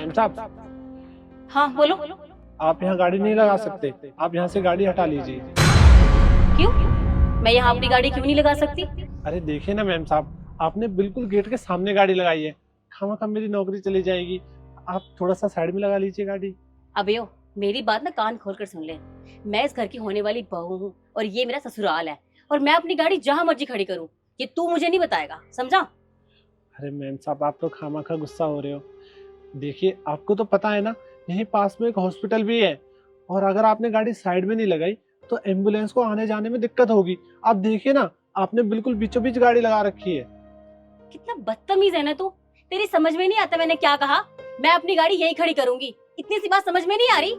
Ma'am साहब, हाँ बोलो। आप यहाँ गाड़ी नहीं लगा सकते, आप यहाँ से गाड़ी हटा लीजिए। क्यों? मैं यहाँ अपनी गाड़ी क्यों नहीं लगा सकती? अरे देखिए ना मैम साहब, आपने बिल्कुल गेट के सामने गाड़ी लगाई है, खामखा मेरी नौकरी चली जाएगी। आप थोड़ा सा साइड में लगा लीजिए गाड़ी। अबे मेरी बात ना कान खोल कर सुन ले। मैं इस घर की होने वाली बहू हूँ और ये मेरा ससुराल है, और मैं अपनी गाड़ी जहाँ मर्जी खड़ी करूँ, ये तू मुझे नहीं बताएगा, समझा? अरे मैम साहब, आप तो खामखा गुस्सा हो रहे हो। देखिए, आपको तो पता है ना, यहीं पास में एक हॉस्पिटल भी है, और अगर आपने गाड़ी साइड में नहीं लगाई तो एम्बुलेंस को आने जाने में दिक्कत होगी। आप देखिए ना, आपने बिल्कुल बीचों बीच गाड़ी लगा रखी है। कितना बदतमीज है ना तू। तेरी समझ में नहीं आता मैंने क्या कहा? मैं अपनी गाड़ी यही खड़ी करूंगी, इतनी सी बात समझ में नहीं आ रही?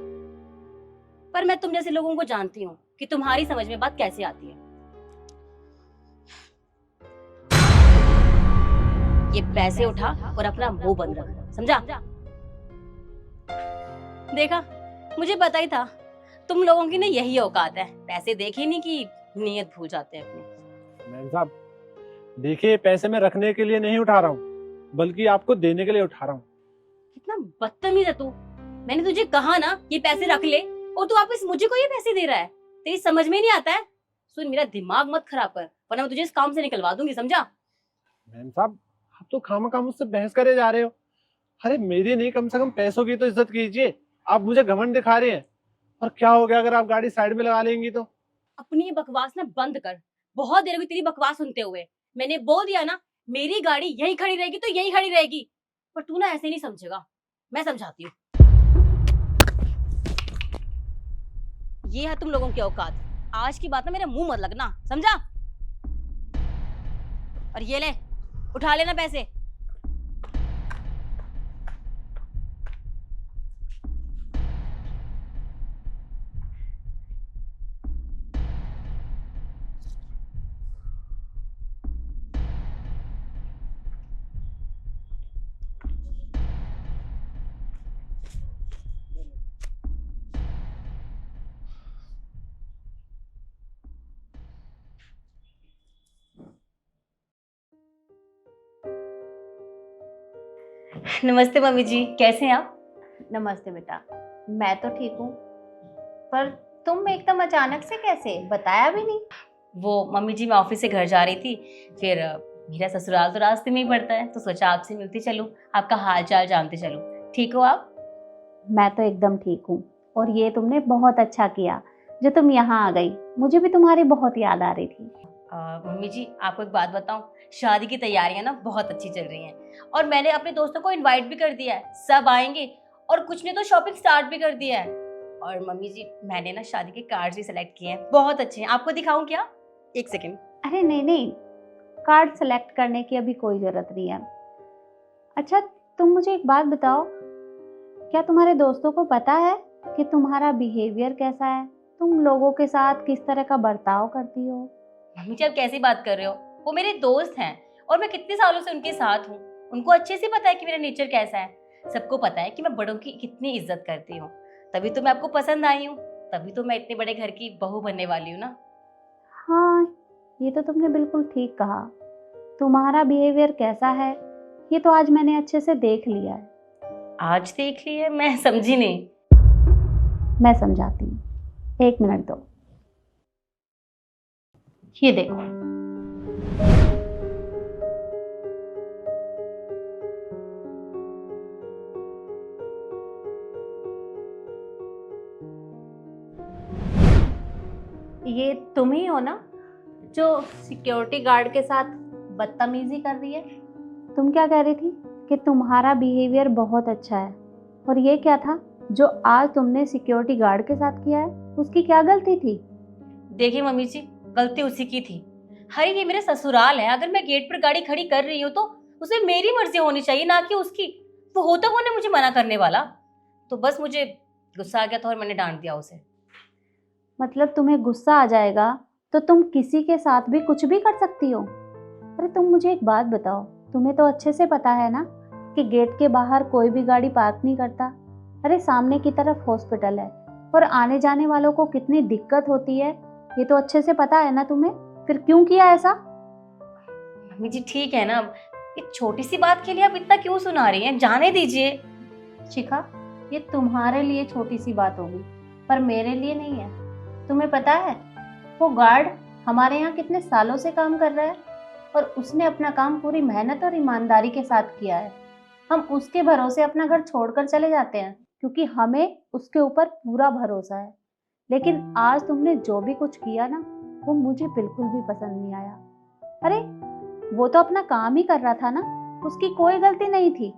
पर मैं तुम जैसे लोगों को जानती हूँ कि तुम्हारी समझ में बात कैसे आती है। ये पैसे उठा और अपना मुंह बंद रख, समझा? देखा, मुझे पता ही था तुम लोगों की ना यही औकात है, पैसे देखे नहीं कि नीयत भूल जाते हैं अपनी। मैम साहब, देखिए, पैसे मैं रखने के लिए नहीं उठा रहा हूँ, बल्कि आपको देने के लिए उठा रहा हूँ। कितना बदतमीज है तू। मैंने तुझे कहा ना ये पैसे रख ले, और तू वापस मुझे को ये पैसे दे रहा है। तेरी समझ में नहीं आता है? सुन, मेरा दिमाग मत खराब कर, वरना मैं तुझे इस काम से निकलवा दूंगी, समझा? मैम साहब, आप तो खामखा मुझसे बहस करे जा रहे हो। अरे मेरी नहीं, कम से कम पैसों की तो इज्जत कीजिए। आप मुझे घमंड दिखा रहे हैं। और क्या हो गया अगर आप गाड़ी साइड में लगा लेंगी तो? अपनी ये बकवास ना बंद कर। बहुत देर हुई तेरी बकवास सुनते हुए। मैंने बोल दिया ना, मेरी गाड़ी यही खड़ी रहेगी तो यही खड़ी रहेगी। पर तू ना ऐसे नहीं समझेगा, मैं समझाती हूँ। ये है तुम लोगों की औकात। आज की बात ना मेरे मुंह मत लगना, समझा? और ये ले, उठा लेना पैसे। नमस्ते मम्मी जी, कैसे हैं आप? नमस्ते बेटा। मैं तो ठीक हूँ, पर तुम एकदम अचानक से कैसे, बताया भी नहीं? वो मम्मी जी, मैं ऑफिस से घर जा रही थी, फिर मेरा ससुराल तो रास्ते में ही पड़ता है, तो सोचा आपसे मिलती चलूं, आपका हाल चाल जानते चलूं। ठीक हो आप? मैं तो एकदम ठीक हूँ, और ये तुमने बहुत अच्छा किया जो तुम यहाँ आ गई। मुझे भी तुम्हारी बहुत याद आ रही थी। मम्मी जी, आपको एक बात बताऊं, शादी की तैयारियां ना बहुत अच्छी चल रही हैं, और मैंने अपने दोस्तों को इनवाइट भी कर दिया है, सब आएंगे, और कुछ ने तो शॉपिंग स्टार्ट भी कर दिया है। और मम्मी जी, मैंने ना शादी के कार्ड्स भी सिलेक्ट किए हैं, बहुत अच्छे हैं। आपको दिखाऊं क्या? एक सेकेंड। अरे नहीं नहीं, कार्ड सेलेक्ट करने की अभी कोई ज़रूरत नहीं है। अच्छा, तुम मुझे एक बात बताओ, क्या तुम्हारे दोस्तों को पता है कि तुम्हारा बिहेवियर कैसा है? तुम लोगों के साथ किस तरह का बर्ताव करती हो? मम्मी जी, आप कैसी बात कर रहे हो? वो मेरे दोस्त हैं, और मैं कितने सालों से उनके साथ हूँ। उनको अच्छे से पता है कि मेरा नेचर कैसा है। सबको पता है कि मैं बड़ों की कितनी इज्जत करती हूँ। तभी तो मैं आपको पसंद आई हूँ, तभी तो मैं इतने बड़े घर की बहू बनने वाली हूँ ना। हाँ, ये तो तुमने बिल्कुल ठीक कहा। तुम्हारा बिहेवियर कैसा है ये तो आज मैंने अच्छे से देख लिया है। आज देख ली है? मैं समझी नहीं। मैं समझाती हूँ, एक मिनट दो। ये देखो, ये तुम ही हो ना जो सिक्योरिटी गार्ड के साथ बदतमीजी कर रही है? तुम क्या कह रही थी कि तुम्हारा बिहेवियर बहुत अच्छा है, और ये क्या था जो आज तुमने सिक्योरिटी गार्ड के साथ किया है? उसकी क्या गलती थी? देखिए मम्मी जी, गलती उसी की थी। अरे ये मेरा ससुराल है, अगर मैं गेट पर गाड़ी खड़ी कर रही हूँ तो उसमें मेरी मर्जी होनी चाहिए, ना कि उसकी। वो होता कौन है मुझे मना करने वाला? तो बस मुझे गुस्सा आ गया था और मैंने डांट दिया उसे। मतलब तुम्हें गुस्सा आ जाएगा तो तुम किसी के साथ भी कुछ भी कर सकती हो? अरे तुम मुझे एक बात बताओ, तुम्हें तो अच्छे से पता है ना कि गेट के बाहर कोई भी गाड़ी पार्क नहीं करता। अरे सामने की तरफ हॉस्पिटल है, और आने जाने वालों को कितनी दिक्कत होती है ये तो अच्छे से पता है ना तुम्हें। फिर क्यों किया ऐसा? मम्मी जी ठीक है ना, ये छोटी सी बात के लिए आप इतना क्यों सुना रही हैं? जाने दीजिए। शिखा, ये तुम्हारे लिए छोटी सी बात होगी, पर मेरे लिए नहीं है। तुम्हें पता है वो गार्ड हमारे यहाँ कितने सालों से काम कर रहा है और उसने अपना काम पूरी मेहनत और ईमानदारी के साथ किया है। हम उसके भरोसे अपना घर छोड़कर चले जाते हैं क्योंकि हमें उसके ऊपर पूरा भरोसा है। लेकिन आज तुमने जो भी कुछ किया ना, वो मुझे बिल्कुल भी पसंद नहीं आया। अरे वो तो अपना काम ही कर रहा था ना, उसकी कोई गलती नहीं थी,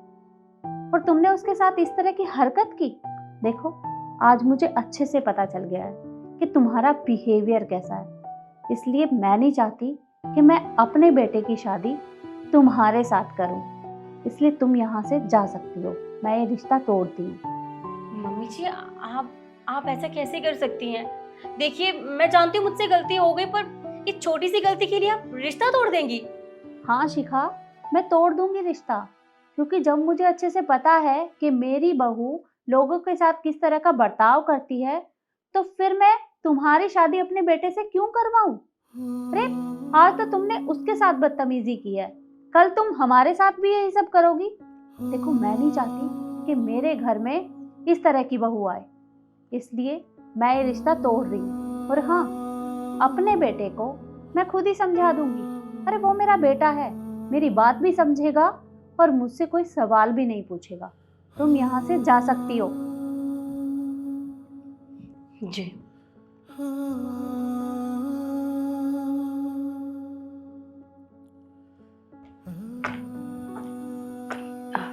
और तुमने उसके साथ इस तरह की हरकत की। देखो, आज मुझे अच्छे से पता चल गया है कि तुम्हारा बिहेवियर कैसा है, इसलिए मैं नहीं चाहती कि मैं अपने बेटे की शादी तुम्हारे साथ करूं। इसलिए तुम यहाँ से जा सकती हो, मैं ये रिश्ता तोड़ती हूँ। मम्मी जी, आप ऐसा कैसे कर सकती हैं? देखिए, मैं जानती हूँ मुझसे गलती हो गई, पर इस छोटी सी गलती के लिए आप रिश्ता तोड़ देंगी? हाँ शिखा, मैं तोड़ दूंगी रिश्ता, क्योंकि जब मुझे अच्छे से पता है कि मेरी बहू लोगों के साथ किस तरह का बर्ताव करती है, तो फिर मैं तुम्हारी शादी अपने बेटे से क्यों करवाऊं? अरे आज तो तुमने उसके साथ बदतमीजी की है, कल तुम हमारे साथ भी यही सब करोगी। देखो, मैं नहीं चाहती कि मेरे घर में इस तरह की बहू आए, इसलिए मैं ये रिश्ता तोड़ रही हूँ। और हाँ, अपने बेटे को मैं खुद ही समझा दूंगी। अरे वो मेरा बेटा है, मेरी बात भी समझेगा और मुझसे कोई सवाल भी नहीं पूछेगा। तुम यहाँ से जा सकती हो। जी।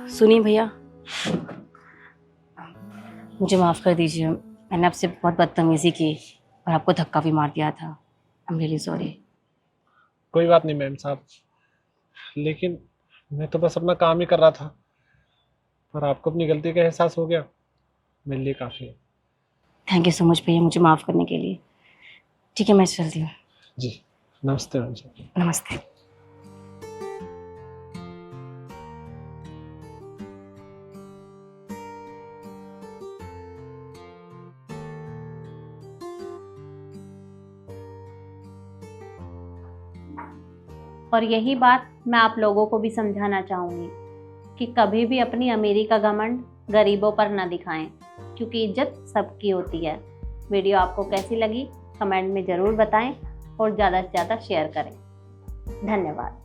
सुनिए भैया, मुझे माफ़ कर दीजिए, मैंने आपसे बहुत बदतमीज़ी की और आपको धक्का भी मार दिया था। I am really sorry. कोई बात नहीं मैम साहब, लेकिन मैं तो बस अपना काम ही कर रहा था, और आपको अपनी गलती का एहसास हो गया, मेरे लिए काफ़ी है। थैंक यू सो मच भैया, मुझे माफ़ करने के लिए। ठीक है, मैं चलती हूँ। जी, नमस्ते मैम साहब। नमस्ते। और यही बात मैं आप लोगों को भी समझाना चाहूँगी कि कभी भी अपनी अमीरी का घमंड गरीबों पर ना दिखाएं, क्योंकि इज्जत सबकी होती है। वीडियो आपको कैसी लगी कमेंट में ज़रूर बताएं और ज़्यादा से ज़्यादा शेयर करें। धन्यवाद।